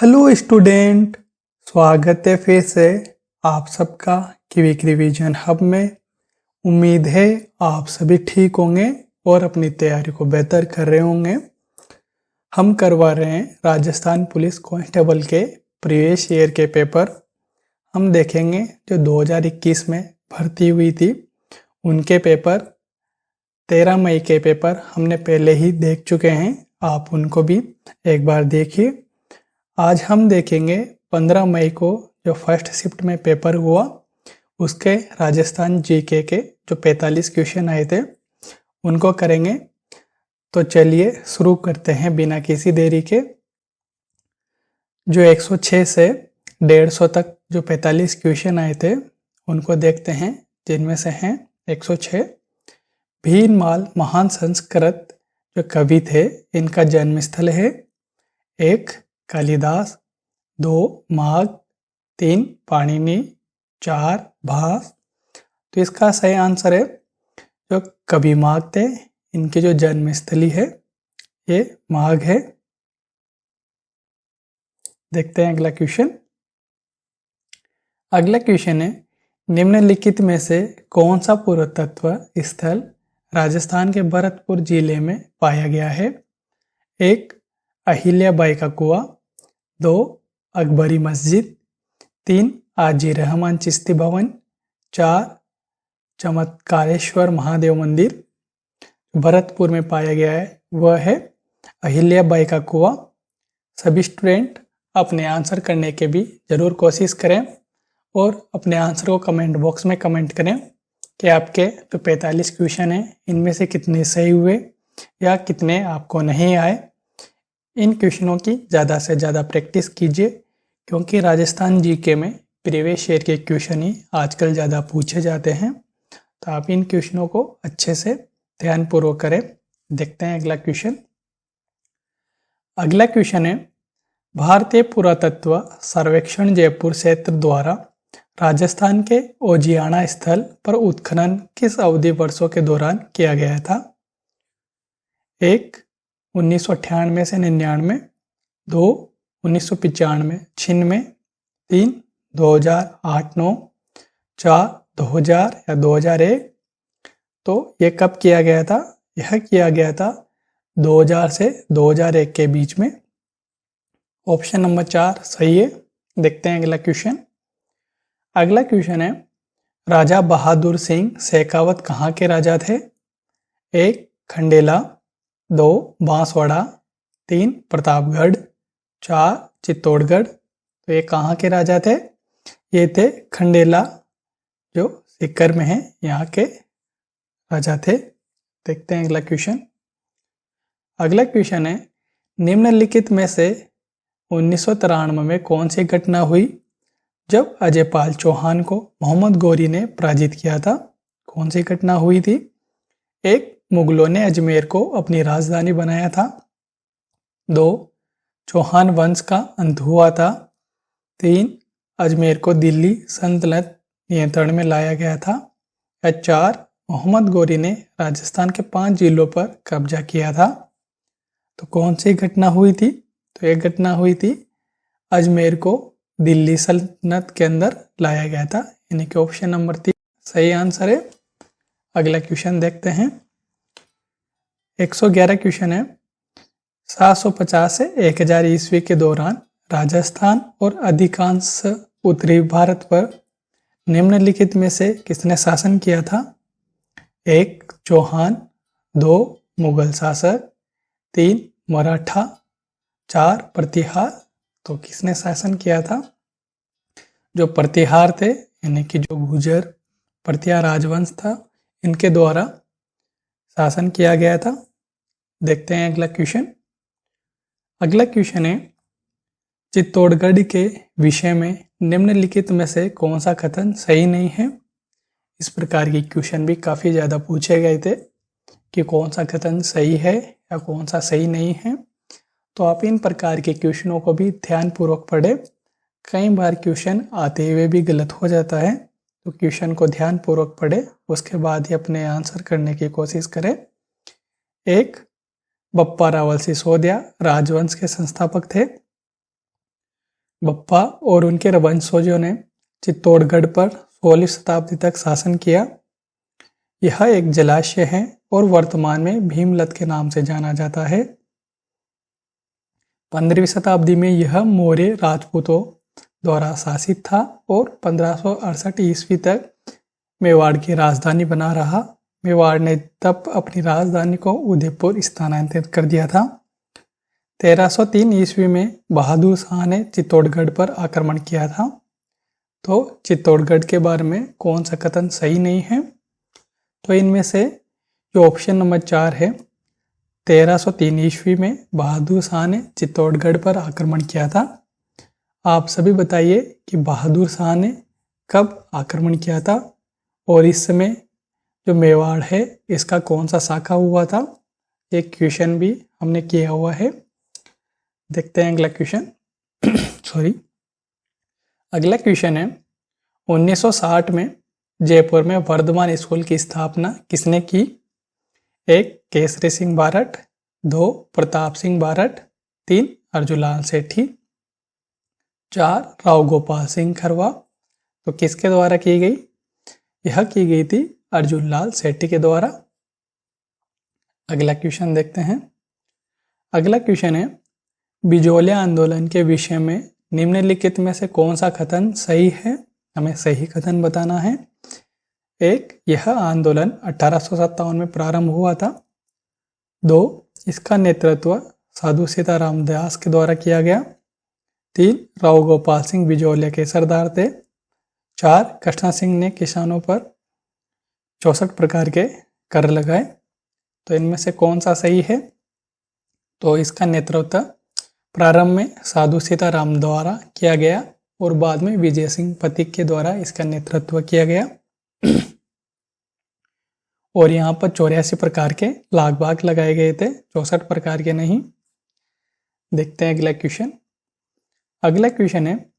Hello student, स्वागत है फिर से आप सबका क्विक रिवीजन हब में। उम्मीद है आप सभी ठीक होंगे और अपनी तैयारी को बेहतर कर रहे होंगे। हम करवा रहे हैं राजस्थान पुलिस कांस्टेबल के प्रीवियस ईयर के पेपर। हम देखेंगे जो 2021 में भर्ती हुई थी उनके पेपर। 13 मई के पेपर हमने पहले ही देख चुके हैं, आप उनको भी एक बार देखिए। आज हम देखेंगे 15 मई को जो फर्स्ट शिफ्ट में पेपर हुआ उसके राजस्थान जीके के जो 45 क्वेश्चन आए थे उनको करेंगे। तो चलिए शुरू करते हैं बिना किसी देरी के। जो 106 से 150 तक जो 45 क्वेश्चन आए थे उनको देखते हैं, जिनमें से हैं 106 भीनमाल महान संस्कृत जो कवि थे इनका जन्म स्थल है। 1 कालिदास, 2 माघ, 3 पाणिनि, 4 भास। तो इसका सही आंसर है जो कवि माघ थे इनकी जो जन्मस्थली है ये माघ है। देखते हैं अगला क्वेश्चन। अगला क्वेश्चन है निम्नलिखित में से कौन सा पुरातत्व स्थल राजस्थान के भरतपुर जिले में पाया गया है। 1 अहिल्याबाई का कुआं, 2 अकबरी मस्जिद, 3 आजी रहमान चिश्ती भवन, 4 चमत्कारेश्वर महादेव मंदिर। भरतपुर में पाया गया है वह है अहिल्याबाई का कुआं। सभी स्टूडेंट अपने आंसर करने के भी ज़रूर कोशिश करें और अपने आंसर को कमेंट बॉक्स में कमेंट करें कि आपके जो 45 क्वेश्चन हैं इनमें से कितने सही हुए या कितने आपको नहीं आए। इन क्वेश्चनों की ज़्यादा से ज़्यादा प्रैक्टिस कीजिए क्योंकि राजस्थान जीके में प्रीवियस ईयर के क्वेश्चन ही आजकल ज़्यादा पूछे जाते हैं। तो आप इन क्वेश्चनों को अच्छे से ध्यानपूर्वक करें। देखते हैं अगला क्वेश्चन। अगला क्वेश्चन है भारतीय पुरातत्व सर्वेक्षण जयपुर क्षेत्र द्वारा राजस्थान के ओजियाना स्थल पर उत्खनन किस अवधि वर्षों के दौरान किया गया था। 1 1998 से 99, 2 1995 96, 3 2008-9, 4 2000 या 2001। तो ये कब किया गया था? यह किया गया था 2000 से 2001 के बीच में। ऑप्शन नंबर 4 सही है। देखते हैं अगला क्वेश्चन। अगला क्वेश्चन है राजा बहादुर सिंह शेखावत कहाँ के राजा थे। 1 खंडेला, 2 बांसवाड़ा, 3 प्रतापगढ़, 4 चित्तौड़गढ़। तो ये कहाँ के राजा थे? ये थे खंडेला जो सीकर में है, यहाँ के राजा थे। देखते हैं अगला क्वेश्चन। अगला क्वेश्चन है निम्नलिखित में से 1993 में कौन सी घटना हुई जब अजयपाल चौहान को मोहम्मद गौरी ने पराजित किया था। कौन सी घटना हुई थी? 1 मुगलों ने अजमेर को अपनी राजधानी बनाया था, 2 चौहान वंश का अंत हुआ था, 3 अजमेर को दिल्ली सल्तनत नियंत्रण में लाया गया था, या 4 मोहम्मद गौरी ने राजस्थान के 5 जिलों पर कब्जा किया था। तो कौन सी घटना हुई थी? तो एक घटना हुई थी अजमेर को दिल्ली सल्तनत के अंदर लाया गया था, यानी कि ऑप्शन नंबर 3 सही आंसर है। अगला क्वेश्चन देखते हैं। 111 क्वेश्चन है 750 से 1000 ईस्वी के दौरान राजस्थान और अधिकांश उत्तरी भारत पर निम्नलिखित में से किसने शासन किया था। 1 चौहान, 2 मुगल शासक, 3 मराठा, 4 प्रतिहार। तो किसने शासन किया था? जो प्रतिहार थे यानी कि जो गुर्जर प्रतिहार राजवंश था इनके द्वारा शासन किया गया था। देखते हैं अगला क्वेश्चन। अगला क्वेश्चन है चित्तौड़गढ़ के विषय में निम्नलिखित में से कौन सा कथन सही नहीं है। इस प्रकार के क्वेश्चन भी काफ़ी ज़्यादा पूछे गए थे कि कौन सा कथन सही है या कौन सा सही नहीं है। तो आप इन प्रकार के क्वेश्चनों को भी ध्यानपूर्वक पढ़ें। कई बार क्वेश्चन आते हुए भी गलत हो जाता है, तो क्वेश्चन को ध्यानपूर्वक पढ़ें, उसके बाद ही अपने आंसर करने की कोशिश करें। 1 बप्पा रावल सिसोदिया राजवंश के संस्थापक थे। बप्पा और उनके वंशजों ने चित्तौड़गढ़ पर 16वीं शताब्दी तक शासन किया। यह एक जलाशय है और वर्तमान में भीमलत के नाम से जाना जाता है। 15वीं शताब्दी में यह मौर्य राजपूतों द्वारा शासित था और 1568 ईस्वी तक मेवाड़ की राजधानी बना रहा। मेवाड़ ने तब अपनी राजधानी को उदयपुर स्थानांतरित कर दिया था। 1303 ईस्वी में बहादुर शाह ने चित्तौड़गढ़ पर आक्रमण किया था। तो चित्तौड़गढ़ के बारे में कौन सा कथन सही नहीं है? तो इनमें से जो ऑप्शन नंबर 4 है, 1303 ईस्वी में बहादुर शाह ने चित्तौड़गढ़ पर आक्रमण किया था। आप सभी बताइए कि बहादुर शाह ने कब आक्रमण किया था और इस समय जो मेवाड़ है इसका कौन सा शाखा हुआ था? एक क्वेश्चन भी हमने किया हुआ है। देखते हैं अगला क्वेश्चन। सॉरी, अगला क्वेश्चन है 1960 में जयपुर में वर्धमान स्कूल की स्थापना किसने की? 1 केसरी सिंह बारठ, 2 प्रताप सिंह बारठ, 3 अर्जुलाल सेठी, 4 राव गोपाल सिंह खरवा। तो किसके द्वारा की गई? यह की गई थी अर्जुनलाल सेठी के द्वारा। अगला क्वेश्चन देखते हैं। अगला क्वेश्चन है बिजोलिया आंदोलन के विषय में निम्नलिखित में से कौन सा कथन सही है? हमें सही कथन बताना है। 1 यह आंदोलन 1857 में प्रारंभ हुआ था। 2 इसका नेतृत्व साधु सीताराम दास के द्वारा किया गया। 3 राव गोपाल सिंह बिजोलिया के सरदार थे। 4 कृष्णा सिंह ने किसानों पर 64 प्रकार के कर लगाए। तो इनमें से कौन सा सही है? तो इसका नेतृत्व प्रारंभ में साधु सीताराम द्वारा किया गया और बाद में विजय सिंह पथिक के द्वारा इसका नेतृत्व किया गया। और यहाँ पर 84 प्रकार के लाग बाग लगाए गए थे, 64 प्रकार के नहीं। देखते हैं अगला क्वेश्चन। अगला क्वेश्चन है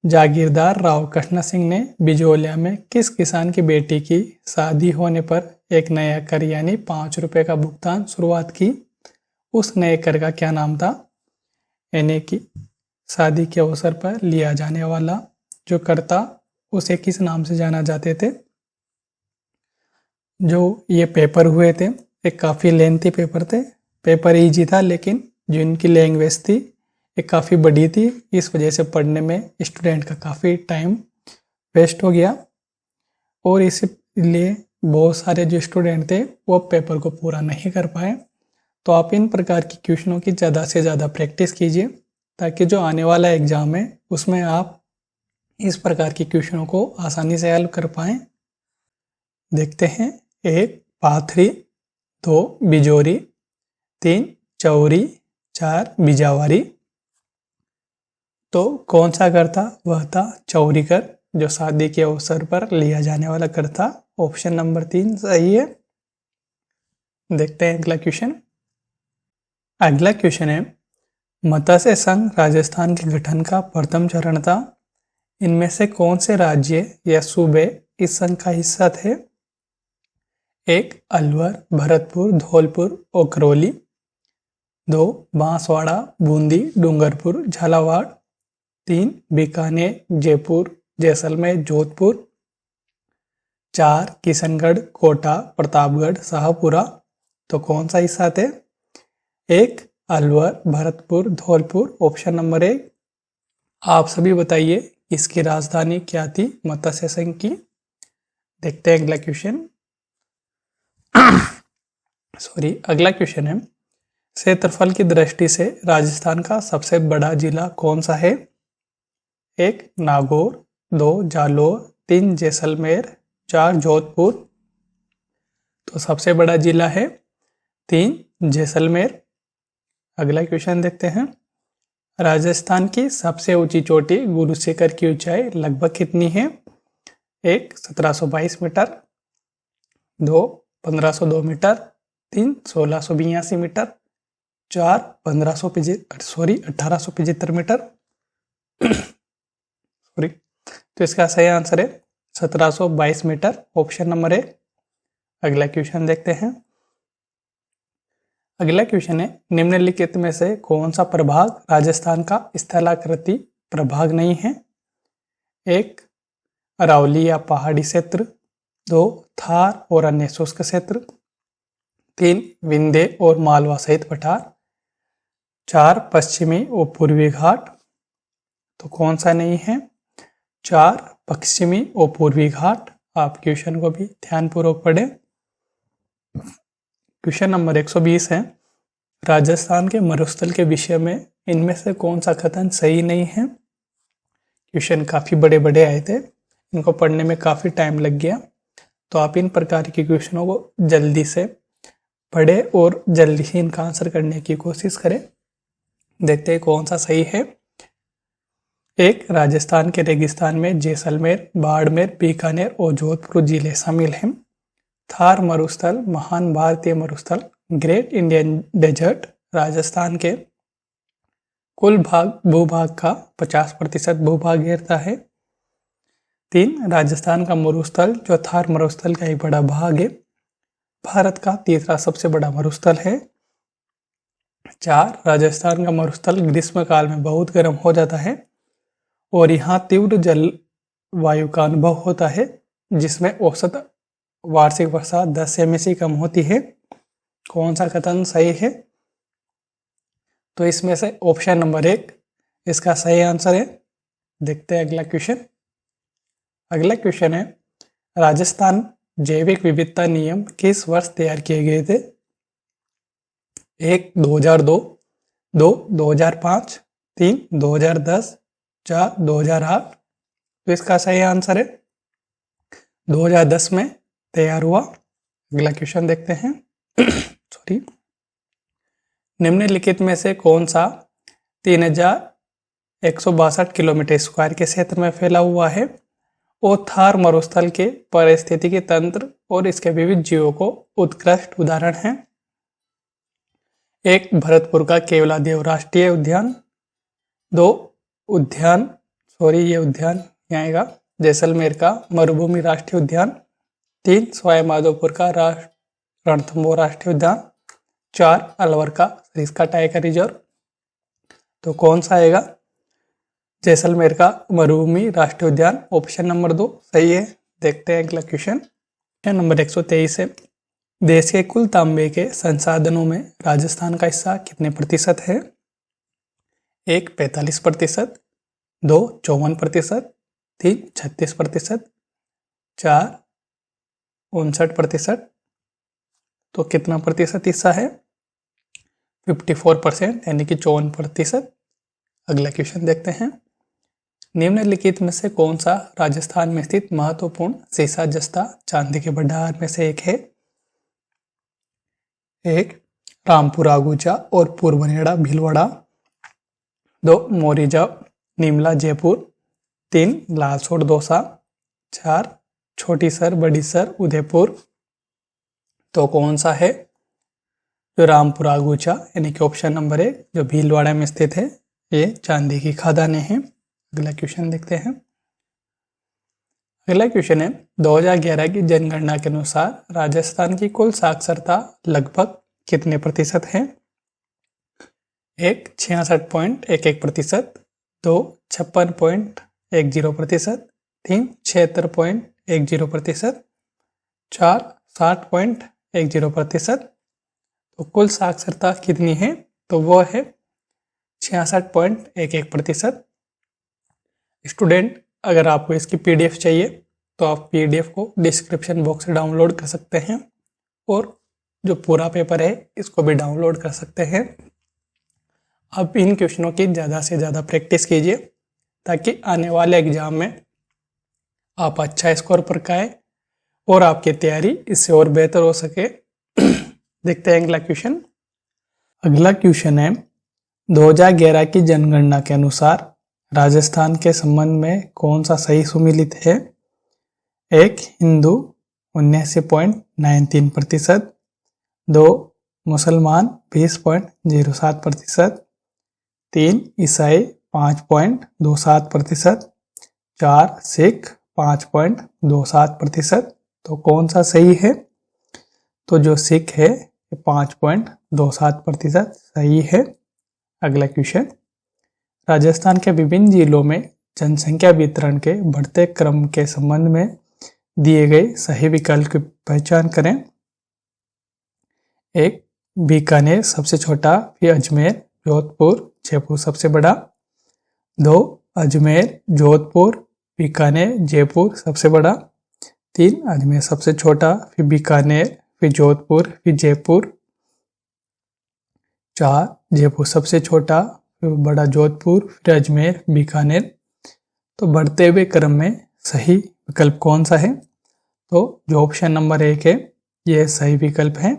जागीरदार राव कृष्ण सिंह ने बिजोलिया में किस किसान की बेटी की शादी होने पर एक नया कर यानी 5 रुपये का भुगतान शुरुआत की? उस नए कर का क्या नाम था? यानी कि शादी के अवसर पर लिया जाने वाला जो कर था उसे किस नाम से जाना जाते थे? जो ये पेपर हुए थे एक काफ़ी लेंथी पेपर थे। पेपर इजी था लेकिन जो इनकी लैंग्वेज थी ये काफ़ी बड़ी थी, इस वजह से पढ़ने में स्टूडेंट का काफ़ी टाइम वेस्ट हो गया और इसलिए बहुत सारे जो स्टूडेंट थे वो पेपर को पूरा नहीं कर पाए। तो आप इन प्रकार की क्वेश्चनों की ज़्यादा से ज़्यादा प्रैक्टिस कीजिए ताकि जो आने वाला एग्ज़ाम है उसमें आप इस प्रकार की क्वेश्चनों को आसानी से हल कर पाएँ। देखते हैं। 1 पाथरी, 2 बिजोरी, 3 चौरी, 4 बिजावारी। तो कौन सा कर था? वह था चौरी कर, जो शादी के अवसर पर लिया जाने वाला कर था। ऑप्शन नंबर 3 सही है। देखते हैं अगला क्वेश्चन। अगला क्वेश्चन है मत्स्य संघ राजस्थान के गठन का प्रथम चरण था। इनमें से कौन से राज्य या सूबे इस संघ का हिस्सा थे? 1 अलवर, भरतपुर, धौलपुर और करौली, 2 बांसवाड़ा, बूंदी, डूंगरपुर, झालावाड़, 3 बीकानेर, जयपुर, जैसलमेर, जोधपुर, 4 किशनगढ़, कोटा, प्रतापगढ़, शाहपुरा। तो कौन सा हिस्सा थे? 1 अलवर, भरतपुर, धौलपुर। Option number 1। आप सभी बताइए इसकी राजधानी क्या थी मत्स्य संघ की? देखते हैं अगला क्वेश्चन। सॉरी, अगला क्वेश्चन है क्षेत्रफल की दृष्टि से राजस्थान का सबसे बड़ा जिला कौन सा है? 1 नागौर, 2 जालोर, 3 जैसलमेर, 4 जोधपुर। तो सबसे बड़ा जिला है 3 जैसलमेर। अगला क्वेश्चन देखते हैं। राजस्थान की सबसे ऊंची चोटी गुरु शिखर की ऊंचाई लगभग कितनी है? 1 1722 meter, 2 1502 meter, 3 1682 meter, 4 1875 meter. Sorry, तो इसका सही आंसर है 1722 मीटर। Option number 1। अगला क्वेश्चन देखते हैं। अगला क्वेश्चन है निम्नलिखित में से कौन सा प्रभाग राजस्थान का स्थलाकृति प्रभाग नहीं है। 1 अरावली या पहाड़ी क्षेत्र, 2 थार और अन्य शुष्क क्षेत्र, 3 विंध्य और मालवा सहित पठार, 4 पश्चिमी और पूर्वी घाट। तो कौन सा नहीं है? 4 पश्चिमी और पूर्वी घाट। आप क्वेश्चन को भी ध्यानपूर्वक पढ़ें। क्वेश्चन नंबर 120 है, राजस्थान के मरुस्थल के विषय में इनमें से कौन सा कथन सही नहीं है? क्वेश्चन काफ़ी बड़े बड़े आए थे, इनको पढ़ने में काफ़ी टाइम लग गया, तो आप इन प्रकार के क्वेश्चनों को जल्दी से पढ़े और जल्दी ही इनका आंसर करने की कोशिश करें। देखते हैं कौन सा सही है। 1 राजस्थान के रेगिस्तान में जैसलमेर, बाड़मेर, बीकानेर और जोधपुर जिले शामिल हैं। थार मरुस्थल महान भारतीय मरुस्थल ग्रेट इंडियन डेजर्ट राजस्थान के कुल भूभाग का 50% भूभाग घेरता है। 3 राजस्थान का मरुस्थल जो थार मरुस्थल का एक बड़ा भाग है, भारत का तीसरा सबसे बड़ा मरुस्थल है। 4 राजस्थान का मरुस्थल ग्रीष्म काल में बहुत गर्म हो जाता है और यहाँ तीव्र जलवायु का अनुभव होता है, जिसमें औसत वार्षिक वर्षा 10 सेमी से कम होती है। कौन सा कथन सही है? तो इसमें से ऑप्शन नंबर 1 इसका सही आंसर है। देखते हैं अगला क्वेश्चन। अगला क्वेश्चन है, राजस्थान जैविक विविधता नियम किस वर्ष तैयार किए गए थे? 1 2002, 2 2005, 3 2010, 4 2008। तो इसका सही आंसर है 2010 में तैयार हुआ। अगला क्वेश्चन देखते हैं। सॉरी, निम्नलिखित में से कौन सा 3162 किलोमीटर स्क्वायर के क्षेत्र में फैला हुआ है और थार मरुस्थल के पारिस्थितिकी तंत्र और इसके विविध जीवों को उत्कृष्ट उदाहरण है? 1 भरतपुर का केवलादेव राष्ट्रीय उद्यान, 2 उद्यान यहाँ आएगा जैसलमेर का मरुभूमि राष्ट्रीय उद्यान, 3 सवाईमाधोपुर का रणथंभौर राष्ट्रीय उद्यान, 4 अलवर का सरिस्का टाइगर रिजर्व। तो कौन सा आएगा? जैसलमेर का मरुभूमि राष्ट्रीय उद्यान, ऑप्शन नंबर 2 सही है। देखते हैं अगला क्वेश्चन। क्वेश्चन नंबर 123 है, देश के कुल तांबे के संसाधनों में राजस्थान का हिस्सा कितने प्रतिशत है? 1 45%, 2 54%, 3 36%, 4 59%। तो कितना प्रतिशत हिस्सा है? 54% यानी कि 54%। अगला क्वेश्चन देखते हैं। निम्नलिखित में से कौन सा राजस्थान में स्थित महत्वपूर्ण सीसा जस्ता चांदी के भंडार में से एक है? 1 रामपुर आगूचा और पूर्वनेड़ा भीलवाड़ा, 2 मोरीजा निमला जयपुर, 3 लालसोट दौसा, 4 छोटी सर बड़ी सर उदयपुर। तो कौन सा है? जो रामपुर आगूचा यानी कि ऑप्शन नंबर 1 जो भीलवाड़ा में स्थित है, ये चांदी की खदानें हैं। अगला क्वेश्चन देखते हैं। अगला क्वेश्चन है, 2011 की जनगणना के अनुसार राजस्थान की कुल साक्षरता लगभग कितने प्रतिशत है? 1 66.11%, 2 56.10%, 3 76.10%, 4 60.10%। तो कुल साक्षरता कितनी है? तो वो है 66.11%। स्टूडेंट, अगर आपको इसकी PDF चाहिए तो आप PDF को डिस्क्रिप्शन बॉक्स से डाउनलोड कर सकते हैं और जो पूरा पेपर है इसको भी डाउनलोड कर सकते हैं। आप इन क्वेश्चनों की ज़्यादा से ज़्यादा प्रैक्टिस कीजिए ताकि आने वाले एग्जाम में आप अच्छा स्कोर पर पाएं और आपकी तैयारी इससे और बेहतर हो सके। देखते हैं अगला क्वेश्चन। अगला क्वेश्चन है, 2011 की जनगणना के अनुसार राजस्थान के संबंध में कौन सा सही सुमेलित है? 1 हिंदू 79.93%, 2 मुसलमान 20.07%, 3 ईसाई 5.27%, 4 सिख 5.27%। तो कौन सा सही है? तो जो सिख है 5.27% सही है। अगला क्वेश्चन, राजस्थान के विभिन्न जिलों में जनसंख्या वितरण के बढ़ते क्रम के संबंध में दिए गए सही विकल्प की पहचान करें। 1. बीकानेर सबसे छोटा, फिर अजमेर, जोधपुर, जयपुर सबसे बड़ा। 2. अजमेर, जोधपुर, बीकानेर, जयपुर सबसे बड़ा। 3. अजमेर सबसे छोटा, फिर बीकानेर, फिर जोधपुर, फिर जयपुर। 4. जयपुर सबसे छोटा, फिर बड़ा जोधपुर, फिर अजमेर, बीकानेर। तो बढ़ते हुए क्रम में सही विकल्प कौन सा है? तो जो ऑप्शन नंबर 1 है यह सही विकल्प है।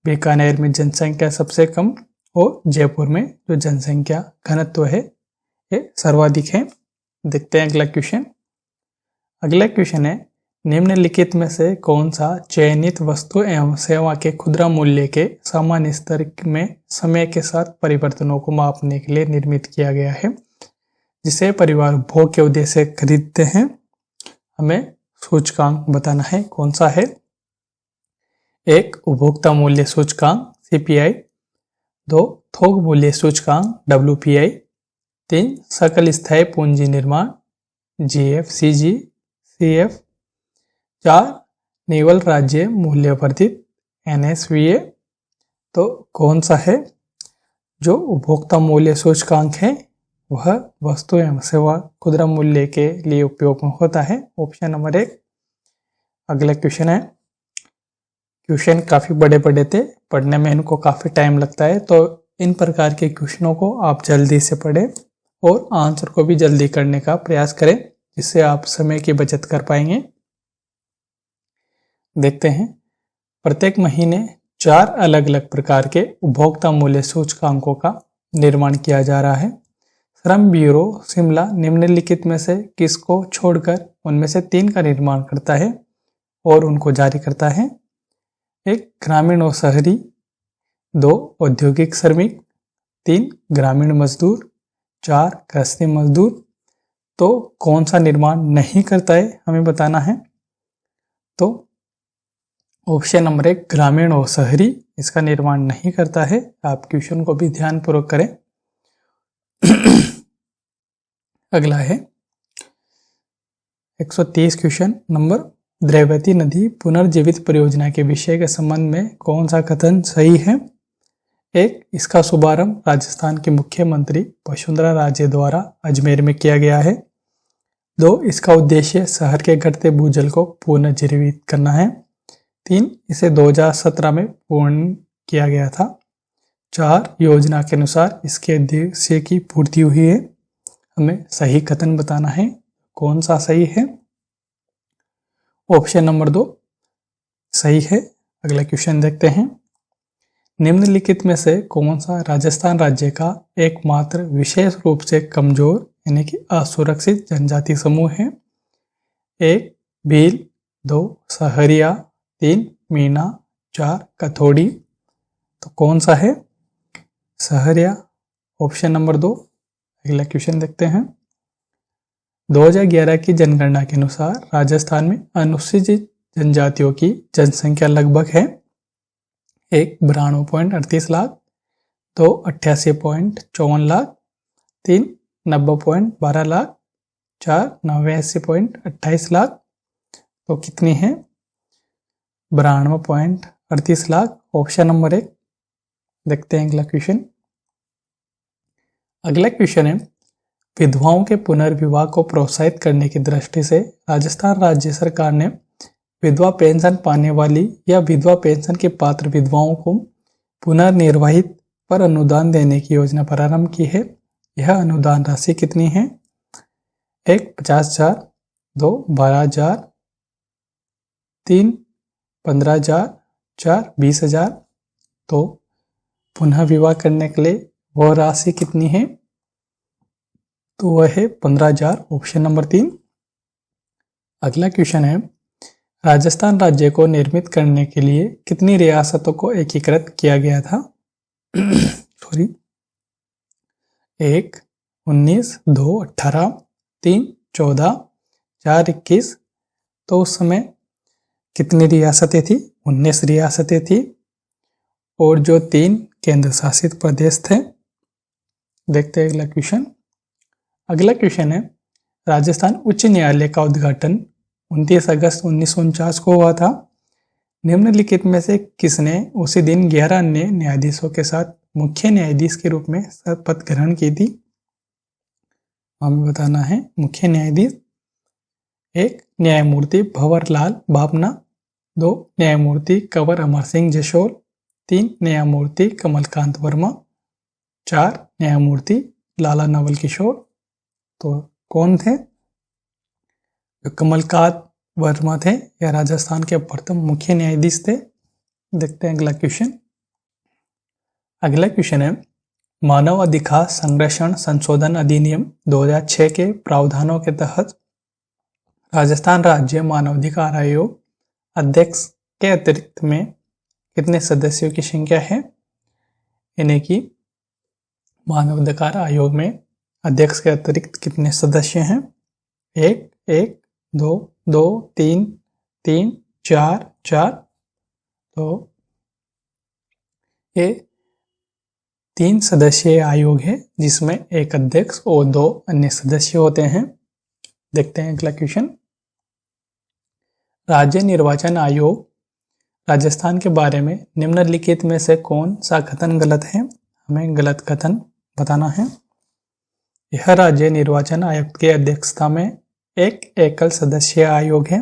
बीकानेर में जनसंख्या सबसे कम और जयपुर में जो जनसंख्या घनत्व है ये सर्वाधिक है। देखते हैं अगला क्वेश्चन। अगला क्वेश्चन है, निम्नलिखित में से कौन सा चयनित वस्तु एवं सेवा के खुदरा मूल्य के सामान्य स्तर में समय के साथ परिवर्तनों को मापने के लिए निर्मित किया गया है, जिसे परिवार उपभोग के उद्देश्य से खरीदते हैं? हमें सूचकांक बताना है, कौन सा है? 1. उपभोक्ता मूल्य सूचकांक CPI। 2. थोक मूल्य सूचकांक WPI। 3. सकल स्थायी पूंजी निर्माण GFCG CF। 4. निवल राज्य मूल्य वर्धित NSVA। तो कौन सा है? जो उपभोक्ता मूल्य सूचकांक है वह वस्तु एवं सेवा खुदरा मूल्य के लिए उपयोग में होता है। Option number 1। अगला क्वेश्चन है, क्वेश्चन काफ़ी बड़े बड़े थे, पढ़ने में इनको काफ़ी टाइम लगता है, तो इन प्रकार के क्वेश्चनों को आप जल्दी से पढ़ें और आंसर को भी जल्दी करने का प्रयास करें, जिससे आप समय की बचत कर पाएंगे। देखते हैं, प्रत्येक महीने 4 अलग अलग प्रकार के उपभोक्ता मूल्य सूचकांकों का निर्माण किया जा रहा है। श्रम ब्यूरो शिमला निम्नलिखित में से किसको छोड़कर उनमें से 3 का निर्माण करता है और उनको जारी करता है? 1. ग्रामीण और शहरी। 2. औद्योगिक श्रमिक। 3. ग्रामीण मजदूर। 4. कृषि मजदूर। तो कौन सा निर्माण नहीं करता है हमें बताना है। तो ऑप्शन नंबर 1 ग्रामीण और शहरी इसका निर्माण नहीं करता है। आप क्वेश्चन को भी ध्यानपूर्वक करें। अगला है 130 क्वेश्चन नंबर, द्रव्यवती नदी पुनर्जीवित परियोजना के विषय के संबंध में कौन सा कथन सही है? 1. इसका शुभारंभ राजस्थान के मुख्यमंत्री वसुंधरा राजे द्वारा अजमेर में किया गया है। 2. इसका उद्देश्य शहर के घटते भूजल को पुनर्जीवित करना है। 3. इसे 2017 में पूर्ण किया गया था। 4. योजना के अनुसार इसके उद्देश्य की पूर्ति हुई है। हमें सही कथन बताना है, कौन सा सही है? ऑप्शन नंबर 2 सही है। अगला क्वेश्चन देखते हैं, निम्नलिखित में से कौन सा राजस्थान राज्य का एकमात्र विशेष रूप से कमजोर यानी कि असुरक्षित जनजाति समूह है? 1. भील। 2. सहरिया। 3. मीणा। 4. कथोड़ी। तो कौन सा है? Sahariya, option number 2। अगला क्वेश्चन देखते हैं, 2011 की जनगणना के अनुसार राजस्थान में अनुसूचित जनजातियों की जनसंख्या लगभग है। 1. 92.38 लाख। 2. 88.54 लाख। 3. 90.12 लाख। 4. 89.28 लाख। तो कितनी है? 92.38 लाख, ऑप्शन नंबर 1। देखते हैं अगला क्वेश्चन। अगला क्वेश्चन है, विधवाओं के पुनर्विवाह को प्रोत्साहित करने की दृष्टि से राजस्थान राज्य सरकार ने विधवा पेंशन पाने वाली या विधवा पेंशन के पात्र विधवाओं को पुनर्निर्वाहित पर अनुदान देने की योजना प्रारंभ की है। यह अनुदान राशि कितनी है? 1. 50,000। 2. 12,000। 3. 15,000। 4. 20,000। तो पुनः विवाह करने के लिए वह राशि कितनी है? तो वह है 15,000, ऑप्शन नंबर 3। अगला क्वेश्चन है, राजस्थान राज्य को निर्मित करने के लिए कितनी रियासतों को एकीकृत किया गया था? सॉरी, 1. 19। 2. 18। 3. 14। 4. 21। तो उस समय कितनी रियासतें थी? 19 रियासतें थी और जो 3 केंद्र शासित प्रदेश थे। देखते हैं अगला क्वेश्चन। अगला क्वेश्चन है, राजस्थान उच्च न्यायालय का उद्घाटन 29 अगस्त 1949 को हुआ था। निम्नलिखित में से किसने उसी दिन 11 अन्य न्यायाधीशों के साथ मुख्य न्यायाधीश के रूप में शपथ ग्रहण की थी? हमें बताना है मुख्य न्यायाधीश। 1 न्यायमूर्ति भंवरलाल भाभना, 2 न्यायमूर्ति कंवर अमर सिंह जशोल, 3 न्यायमूर्ति कमलकांत वर्मा, 4 न्यायमूर्ति लाला नवल किशोर। तो कौन थे? जो कमलकांत वर्मा थे या राजस्थान के प्रथम मुख्य न्यायाधीश थे। देखते हैं अगला क्वेश्चन। अगला क्वेश्चन है, मानव अधिकार संरक्षण संशोधन अधिनियम 2006 के प्रावधानों के तहत राजस्थान राज्य मानवाधिकार आयोग अध्यक्ष के अतिरिक्त में कितने सदस्यों की संख्या है? यानी कि मानवाधिकार आयोग में अध्यक्ष के अतिरिक्त कितने सदस्य हैं? 1 1 2 2 3 3 4 4। तो ये 3 सदस्यीय आयोग है जिसमें एक अध्यक्ष और 2 अन्य सदस्य होते हैं। देखते हैं अगला क्वेश्चन। राज्य निर्वाचन आयोग राजस्थान के बारे में निम्नलिखित में से कौन सा कथन गलत है? हमें गलत कथन बताना है। यह राज्य निर्वाचन आयुक्त की अध्यक्षता में एक एकल सदस्यीय आयोग है।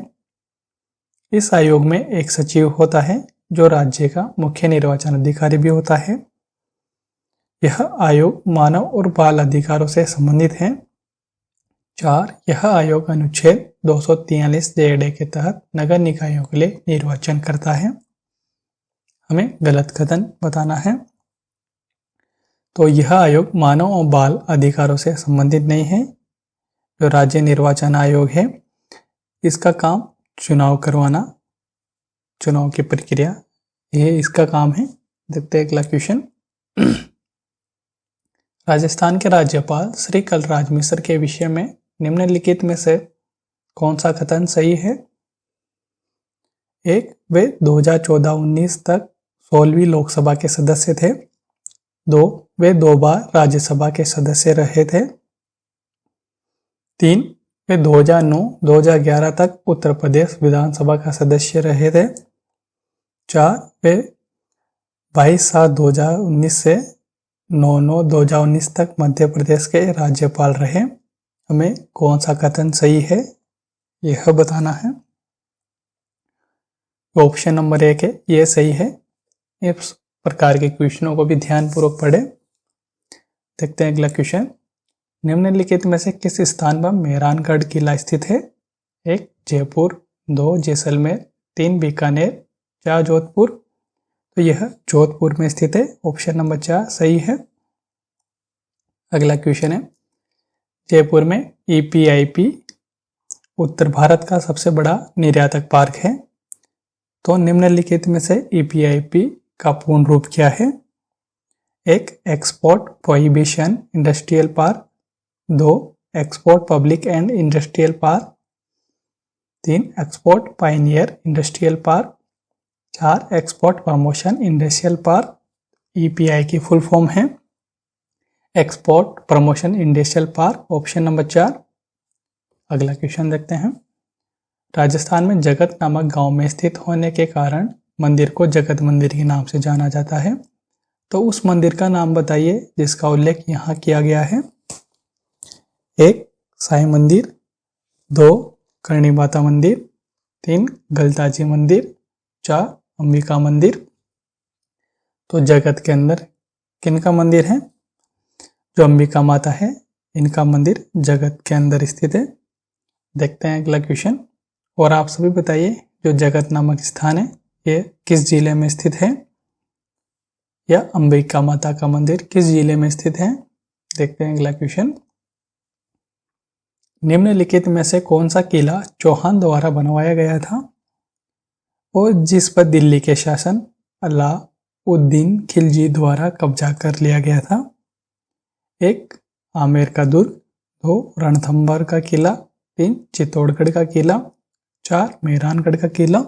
इस आयोग में एक सचिव होता है जो राज्य का मुख्य निर्वाचन अधिकारी भी होता है। यह आयोग मानव और बाल अधिकारों से संबंधित है। 4 यह आयोग अनुच्छेद 243 जेड के तहत नगर निकायों के लिए निर्वाचन करता है। हमें गलत कथन बताना है। तो यह आयोग मानव और बाल अधिकारों से संबंधित नहीं है। जो राज्य निर्वाचन आयोग है इसका काम चुनाव करवाना, चुनाव की प्रक्रिया, यह इसका काम है। देखते हैं अगला क्वेश्चन। राजस्थान के राज्यपाल श्री कलराज मिश्र के विषय में निम्नलिखित में से कौन सा कथन सही है? 1 वे 2014-19 तक 16वीं लोकसभा के सदस्य थे। 2 वे 2 बार राज्यसभा के सदस्य रहे थे। 3 वे 2009-2011 तक उत्तर प्रदेश विधानसभा का सदस्य रहे थे। 4 वे 22/7/2019 से 9/9/2019 तक मध्य प्रदेश के राज्यपाल रहे। हमें कौन सा कथन सही है यह बताना है। ऑप्शन नंबर 1 है यह सही है। इस प्रकार के क्वेश्चनों को भी ध्यानपूर्वक पढ़े। देखते हैं अगला क्वेश्चन। निम्नलिखित में से किस स्थान पर मेहरानगढ़ किला स्थित है? 1 जयपुर, 2 जैसलमेर, 3 बीकानेर, 4 जोधपुर। तो यह जोधपुर में स्थित है। ऑप्शन नंबर 4 सही है। अगला क्वेश्चन है, जयपुर में EPIP उत्तर भारत का सबसे बड़ा निर्यातक पार्क है। तो निम्नलिखित में से EPIP का पूर्ण रूप क्या है? 1 export prohibition industrial park, 2 export public and industrial park, 3 export Pioneer industrial park, 4 export promotion industrial park. EPI की फुल फॉर्म है export promotion industrial park. Option number 4। अगला क्वेश्चन देखते हैं। राजस्थान में जगत नामक गांव में स्थित होने के कारण मंदिर को जगत मंदिर के नाम से जाना जाता है। तो उस मंदिर का नाम बताइए जिसका उल्लेख यहाँ किया गया है। 1 साईं मंदिर, 2 करणी माता मंदिर, 3 गलताजी मंदिर, 4 अंबिका मंदिर। तो जगत के अंदर किनका मंदिर है? जो अंबिका माता है इनका मंदिर जगत के अंदर स्थित है। देखते हैं अगला क्वेश्चन। और आप सभी बताइए जो जगत नामक स्थान है ये किस जिले में स्थित है, या अंबिका माता का मंदिर किस जिले में स्थित है। देखते हैं अगला क्वेश्चन। निम्नलिखित में से कौन सा किला चौहान द्वारा बनवाया गया था और जिस पर दिल्ली के शासन अलाउद्दीन खिलजी द्वारा कब्जा कर लिया गया था? 1 आमेर का दुर्ग, 2 रणथंभौर का किला, 3 चित्तौड़गढ़ का किला, 4 मेहरानगढ़ का किला।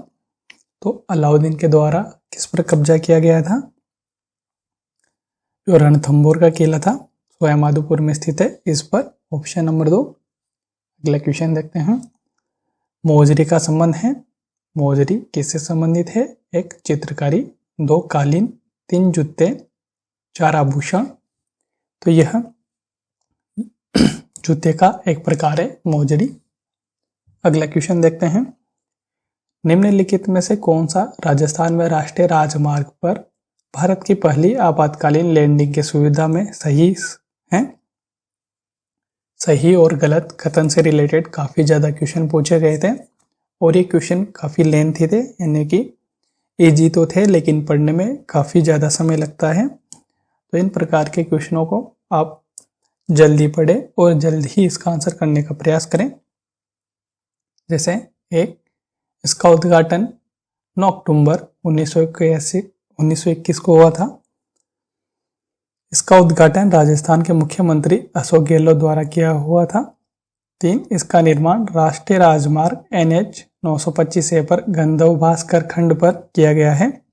तो अलाउद्दीन के द्वारा किस पर कब्जा किया गया था? जो रणथंभौर का किला था सवाईमाधोपुर में स्थित है इस पर ऑप्शन नंबर 2। अगला क्वेश्चन देखते हैं। मोजरी का संबंध है। मोजरी किससे संबंधित है? 1 चित्रकारी, 2 कालीन, 3 जूते, 4 आभूषण। तो यह जूते का एक प्रकार है मोजरी। अगला क्वेश्चन देखते हैं। निम्नलिखित में से कौन सा राजस्थान में राष्ट्रीय राजमार्ग पर भारत की पहली आपातकालीन लैंडिंग की सुविधा में सही है? सही और गलत कथन से रिलेटेड काफ़ी ज़्यादा क्वेश्चन पूछे गए थे और ये क्वेश्चन काफ़ी लेंथी थे, यानी कि इजी तो थे लेकिन पढ़ने में काफ़ी ज़्यादा समय लगता है। तो इन प्रकार के क्वेश्चनों को आप जल्दी पढ़ें और जल्द ही इसका आंसर करने का प्रयास करें। जैसे एक, इसका उद्घाटन 9 अक्टूबर 1921 को हुआ था। इसका उद्घाटन राजस्थान के मुख्यमंत्री अशोक गहलोत द्वारा किया हुआ था। 3, इसका निर्माण राष्ट्रीय राजमार्ग NH 925A पर गंधव भास्कर खंड पर किया गया है।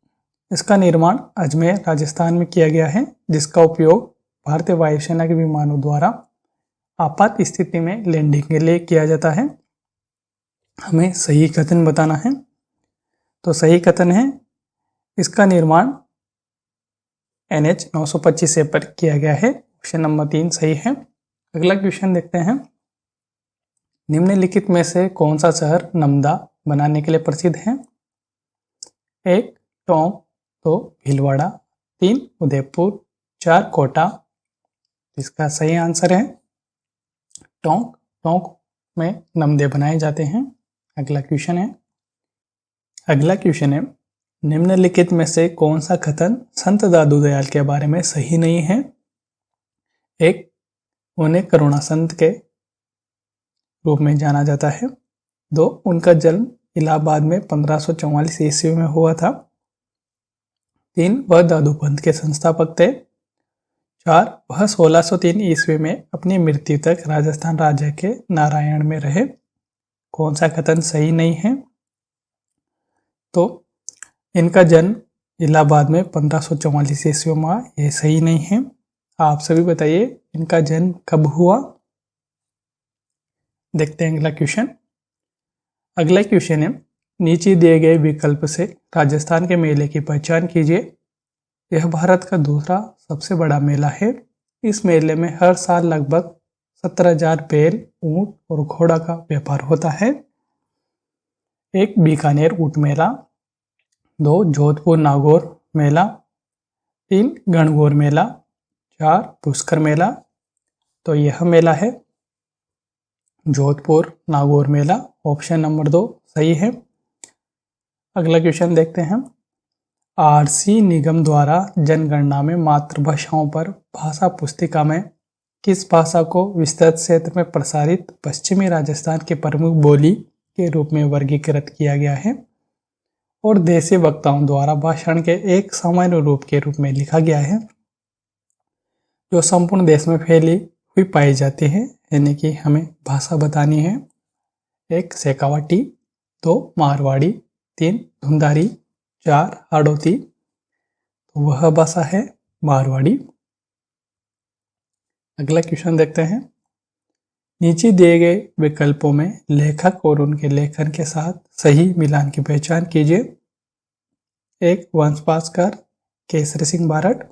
इसका निर्माण अजमेर राजस्थान में किया गया है, जिसका उपयोग भारतीय वायुसेना के विमानों द्वारा आपात स्थिति में लैंडिंग के लिए किया जाता है। हमें सही कथन बताना है। तो सही कथन है इसका निर्माण NH 925A पर किया गया है। ऑप्शन नंबर 3 सही है। अगला क्वेश्चन देखते हैं। निम्नलिखित में से कौन सा शहर नमदा बनाने के लिए प्रसिद्ध है? 1 टोंक, 2 भीलवाड़ा, 3 उदयपुर, 4 कोटा। इसका सही आंसर है टोंक। टोंक में नमदे बनाए जाते हैं। अगला क्वेश्चन है निम्नलिखित में से कौन सा कथन संत दादू दयाल के बारे में सही नहीं है? 1, उन्हें करुणा संत के रूप में जाना जाता है। 2, उनका जन्म इलाहाबाद में 1544 ईस्वी में हुआ था। 3, वह दादू पंथ के संस्थापक थे। 4, वह 1603 ईस्वी में अपनी मृत्यु तक राजस्थान राज्य के नारायण में रहे। कौन सा कथन सही नहीं है? तो इनका जन्म इलाहाबाद में 1544 ईस्वी में हुआ, ये सही नहीं है। आप सभी बताइए इनका जन्म कब हुआ? देखते हैं अगला क्वेश्चन है। नीचे दिए गए विकल्प से राजस्थान के मेले की पहचान कीजिए। यह भारत का दूसरा सबसे बड़ा मेला है। इस मेले में हर साल लगभग 17,000 बैल, ऊंट और घोड़ा का व्यापार होता है। 1, बीकानेर ऊंट मेला, 2, जोधपुर नागौर मेला, 3, गणगौर मेला, 4, पुष्कर मेला। तो यह मेला है जोधपुर नागौर मेला। ऑप्शन नंबर 2 सही है। अगला क्वेश्चन देखते हैं। RC निगम द्वारा जनगणना में मातृभाषाओं पर भाषा पुस्तिका में किस भाषा को विस्तृत क्षेत्र में प्रसारित पश्चिमी राजस्थान की प्रमुख बोली के रूप में वर्गीकृत किया गया है और देसी वक्ताओं द्वारा भाषण के एक सामान्य रूप के रूप में लिखा गया है, जो संपूर्ण देश में फैली हुई पाई जाती है। यानी कि हमें भाषा बतानी है। 1, शेखावाटी, 2, मारवाड़ी, 3, धुंधारी, 4, हाड़ौती। तो वह भाषा है मारवाड़ी। अगला क्वेश्चन देखते हैं। नीचे दिए गए विकल्पों में लेखक और उनके लेखन के साथ सही मिलान की पहचान कीजिए। 1, वंश भास्कर, केसरी सिंह बारठ।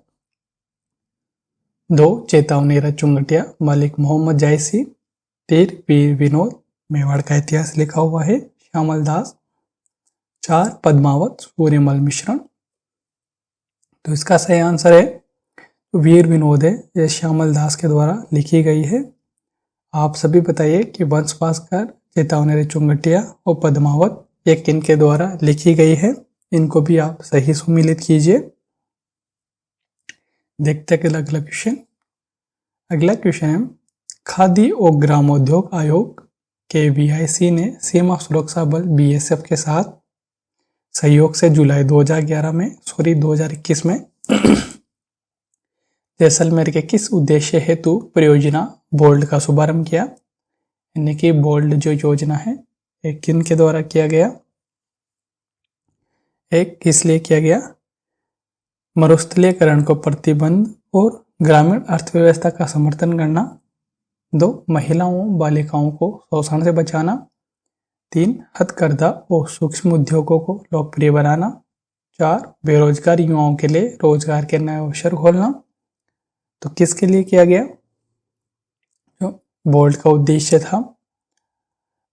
2, चेतावनी चुंगटिया, मलिक मोहम्मद जायसी। 3, वीर विनोद, मेवाड़ का इतिहास लिखा हुआ है, श्यामल दास। 4, पद्मावत, सूर्यमल मिश्रण। तो इसका सही आंसर है वीर विनोद है, यह श्यामल दास के द्वारा लिखी गई है। आप सभी बताइए कि वंश भास्कर, चेतावनी चुंगटिया और पद्मावत ये किनके द्वारा लिखी गई है? इनको भी आप सही सुमिलित कीजिए। देखते हैं अगला क्वेश्चन। अगला क्वेश्चन है। खादी और ग्रामोद्योग आयोग KVIC ने सीमा सुरक्षा बल BSF के साथ सहयोग से जुलाई 2021 में जैसलमेर के किस उद्देश्य हेतु परियोजना बोल्ड का शुभारंभ किया? यानी कि बोल्ड जो योजना है एक किन के द्वारा किया गया? एक किस लिए किया गया? मरुस्थलीकरण को प्रतिबंध और ग्रामीण अर्थव्यवस्था का समर्थन करना। 2. महिलाओं बालिकाओं को शोषण से बचाना। 3. हथकरघा और सूक्ष्म उद्योगों को लोकप्रिय बनाना। 4. बेरोजगार युवाओं के लिए रोजगार के नए अवसर खोलना। तो किसके लिए किया गया? जो बोर्ड का उद्देश्य था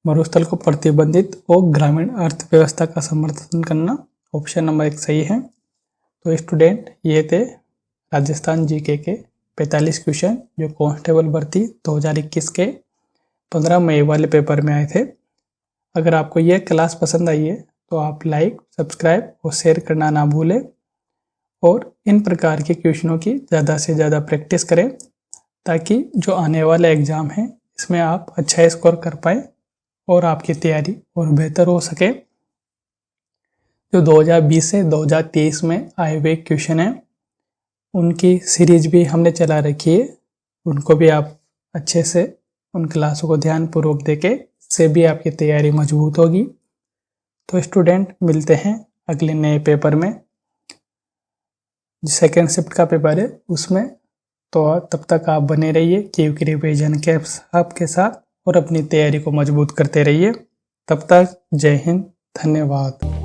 मरुस्थल को प्रतिबंधित और ग्रामीण अर्थव्यवस्था का समर्थन करना। ऑप्शन नंबर 1 सही है। तो स्टूडेंट, ये थे राजस्थान जीके के 45 क्वेश्चन जो कांस्टेबल भर्ती 2021 के 15 मई वाले पेपर में आए थे। अगर आपको यह क्लास पसंद आई है तो आप लाइक, सब्सक्राइब और शेयर करना ना भूलें और इन प्रकार के क्वेश्चनों की ज़्यादा से ज़्यादा प्रैक्टिस करें ताकि जो आने वाला एग्ज़ाम है इसमें आप अच्छा स्कोर कर पाएँ और आपकी तैयारी और बेहतर हो सके। जो 2020 से 2023 में आए हुए क्वेश्चन हैं उनकी सीरीज भी हमने चला रखी है, उनको भी आप अच्छे से उन क्लासों को ध्यानपूर्वक देखें, इससे भी आपकी तैयारी मजबूत होगी। तो स्टूडेंट, मिलते हैं अगले नए पेपर में, जो सेकेंड शिफ्ट का पेपर है उसमें। तो तब तक आप बने रहिए क्विक रिवीजन के आपके साथ और अपनी तैयारी को मजबूत करते रहिए। तब तक जय हिंद, धन्यवाद।